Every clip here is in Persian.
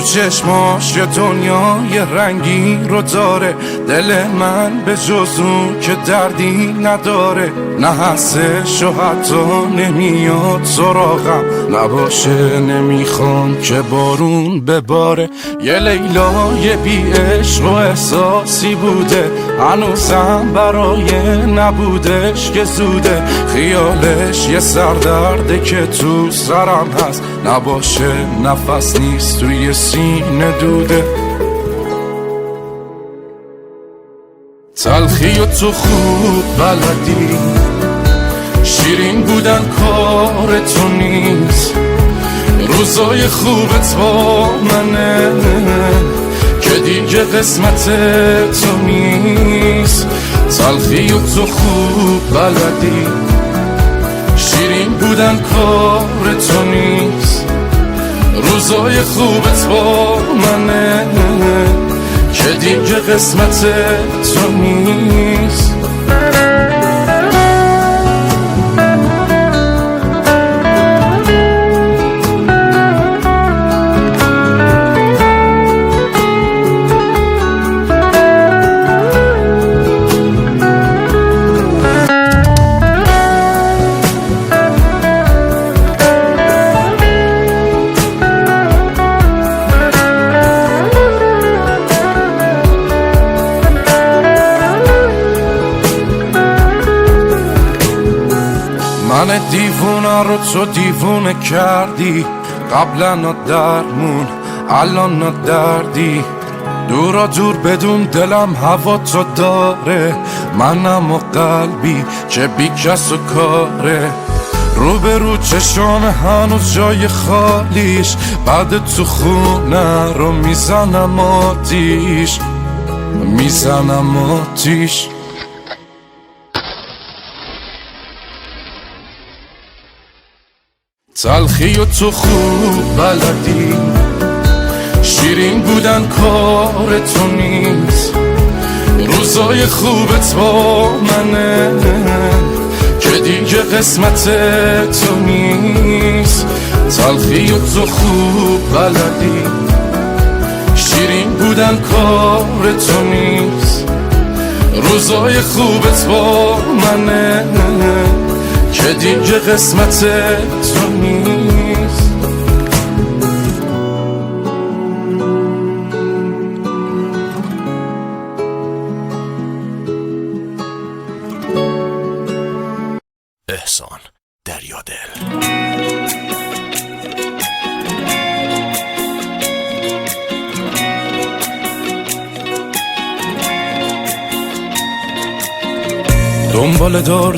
چشماش یه دنیای رنگی رو داره، دل من به جز اون که دردی نداره. نه هستش و حتی نمیاد سراغم، نباشه نمیخوام که بارون بباره. یه لیلای بی عشق و احساسی بوده، هنوزم برای نبودش که زوده. خیالش یه سردرده که تو سرم هست، نباشه نفس نیست توی سینه دوده. تلخی و تو خوب بلدی، شیرین بودن کار تو نیست. روزای خوبت با منه که دیگه قسمت تو نیست. تلخی و تو خوب بلدی، شیرین بودن کار تو نیست. روزای خوبت با منه که دیگه قسمت تو نیست. من دیوونه رو تو دیوونه کردی، قبلا درمون الان دردی. دورا دور بدون دلم هوا تو داره، منم و قلبی که بی کس و کاره. رو به رو چشام هنوز جای خالیش، بعد تو خونه رو میزنم آتیش، میزنم آتیش. تلخی و تو خوب بلدی، شیرین بودن کار تو نیست. روزای خوبت با منه که دیگه قسمت تو نیست. تلخی و تو خوب بلدی، شیرین بودن کار تو نیست. روزای خوبت با منه که دیگه قسمت تو نیست. احسان دریادل.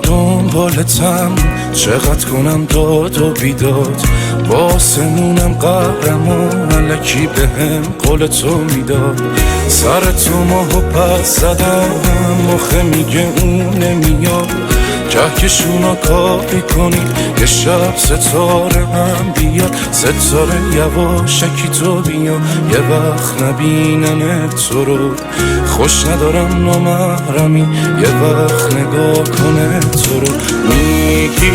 دنبالتم، چقدر کنم داد و بیداد. با آسمونم قهرم و علکی بهم قول تو میداد. سر تو ماهو پس زدم، مخه میگه اون نمیاد. کهکشونا کاری کنید یه شب ستاره هم بیاد. ستاره یواشکی تو بیا، یه وقت نبینن تو رو. خوش ندارم نامحرمی، یه وقت نگاه کنه تو رو. میگی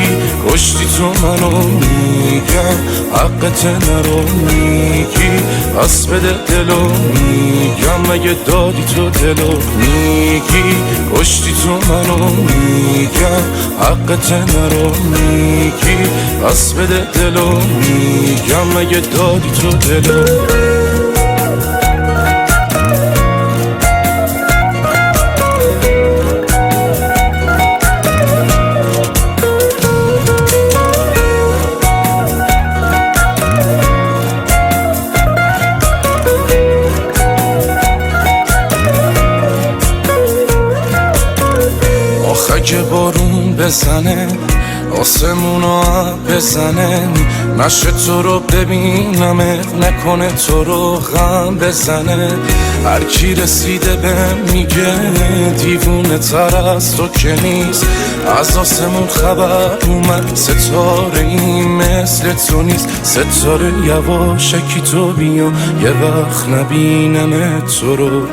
کشتی تو منو، میگم حقت نرو. میگی پس بده دلو، میگم اگه دادی تو دلو. میگی کشتی تو منو، میگم حقت نرو. میگی پس بده دلو، میگم اگه دادی تو دلو. که بارون بزنه، آسمونا بزنه، نشه تو رو ببینم، نکنه تو رو غم بزنه. هر کی رسیده به میگه دیوونه تر از تو که نیست. از آسمون خبر اومد، ستاره این مثل تو نیست. ستاره یواشکی تو بیا، یه وقت نبینم تو رو.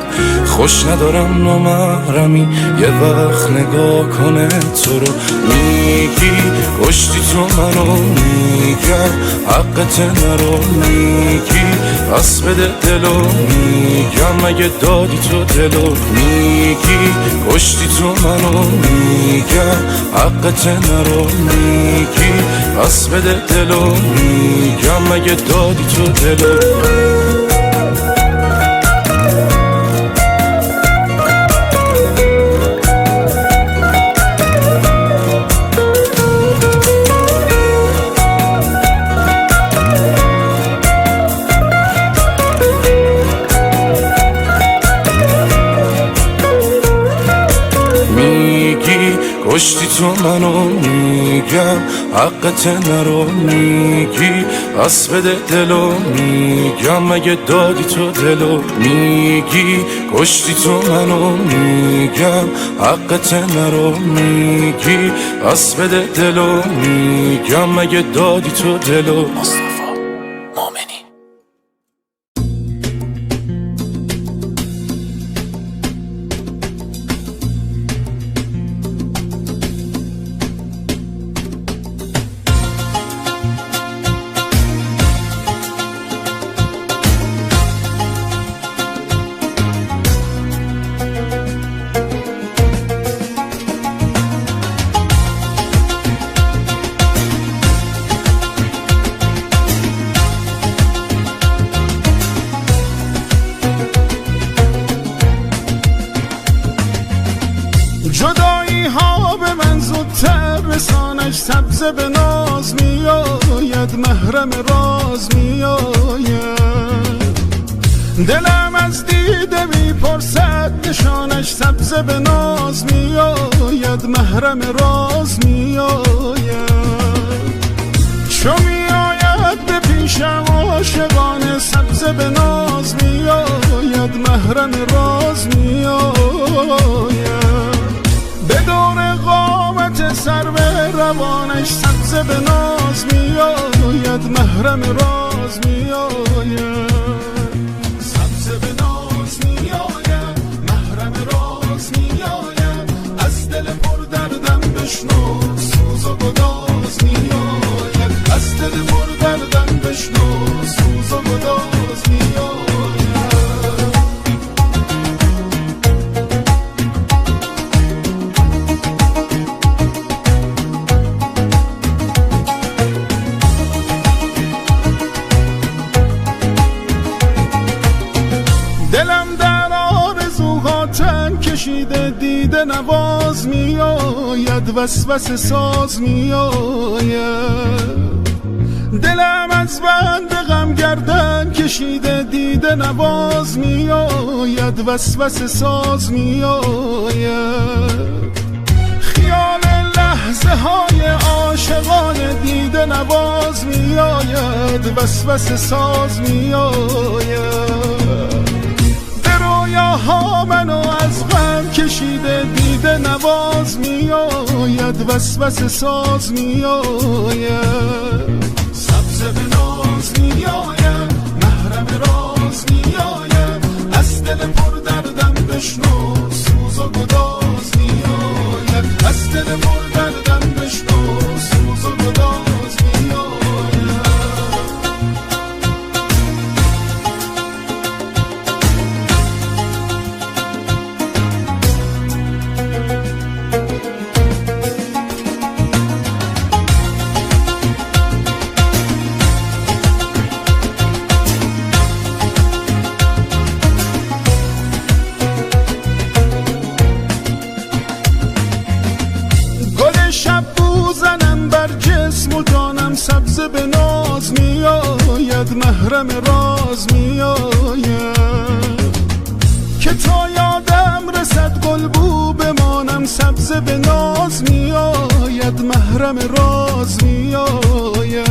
خوش ندارم نامحرمی، یه وقت نگاه کنه تو رو. میگی کشتی تو منو، میگم حقت نرو میگی پس بده دلو میگم مگه دادی تو دلو میگی کشتی تو منو میگم حقت نرو میگی پس بده دلو میگم مگه دادی تو دلو کشتی تو منو میگم حقت نرو میگی پس بده دلو میگم مگه دادی تو دلو میگی کشتی تو منو میگم حقت نرو میگی پس بده دلو میگم مگه دادی تو دلو مصطفی مومنی. جدایی ها به من زودتر رسانش سبز به ناز میآید محرم راز میآید دلم از دیده میپرسد نشانش سبز به ناز میآید محرم راز میآید چو میآید به پیشم عاشقانه سبز به ناز میآید محرم راز میآید به دور قامت سر به روانش سبز به ناز میآید محرم راز میآید سبز به ناز میآید محرم راز میآید از دل پر دردم بشنو سوز و گداز میآید از دل پر دردم بشنو سوز و گداز میآید دلم در آرزوها تن کشیده دیده نواز میآید وسوسه ساز میآید دلم از بند غم گردن کشیده دیده نواز میآید وسوسه ساز میآید خیال لحظه های عاشقانه دیده نواز میآید وسوسه ساز میآید ها منو از غم کشیده دیده نواز میآید وسوسه ساز میآید سبز به ناز میآید محرم راز میآید از دل پر دردم بشنو سوز و گداز میآید از دل پر دردم بشنو سوز و گداز میآید سبز به ناز میآید محرم راز میآید که تا یادم رسد گل بو بمانم سبز به ناز میآید محرم راز میآید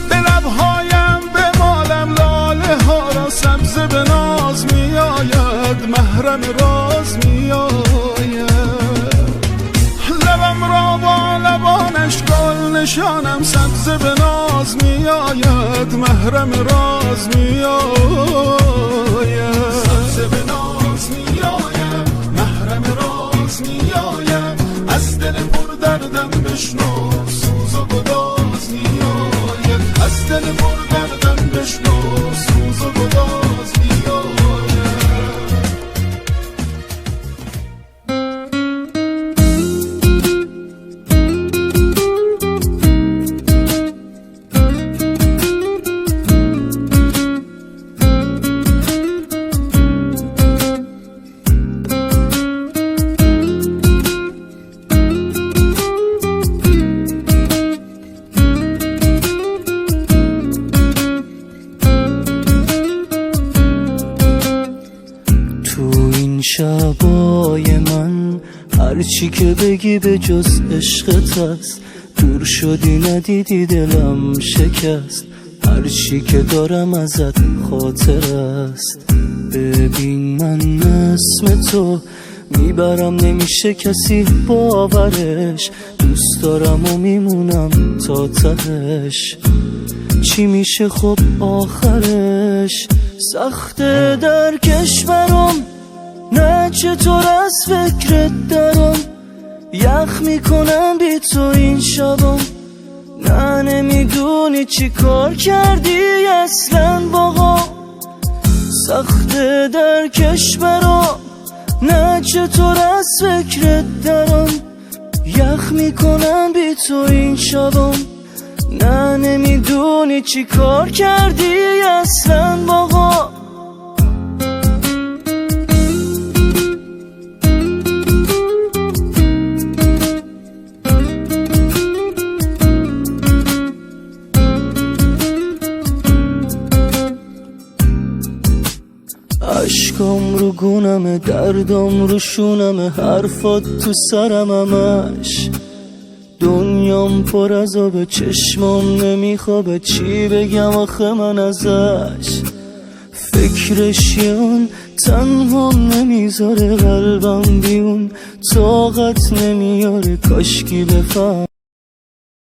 به لبهایم به مالم لاله ها را سبز به ناز میآید محرم راز میآید لبم را با لبانش گل نشانم سبز به ناز میآید محرم راز میآید سبز به ناز میآید محرم راز میآید از دل پر دردم بشنو سوز و گداز میآید دلای من، هرچی که بگی به جز عشقت هست. دور شدی ندیدی دلم شکست، هرچی که دارم ازت خاطر است. ببین من اسم تو میبرم نمیشه کسی باورش، دوست دارم و میمونم تا تهش. چی میشه خب آخرش؟ سخته در کشورم، نه چطور از فکرت درم. یخ میکنم بی تو این شبم، نه نمیدونی چی کار کردی اصلا باقا. سخته در کشورم، نه چطور از فکرت درم. یخ میکنم بی تو این شبم، نه نمیدونی چی کار کردی اصلا باقا. اشکام رو گونمه، دردام رو شونمه، حرفات تو سرم همش. دنیام پر از آبه، چشمام نمیخوابه، چی بگم آخه من ازش. فکرش اون تنهام نمیذاره، قلبم بیون طاقت نمیاره، کاشکی بفهم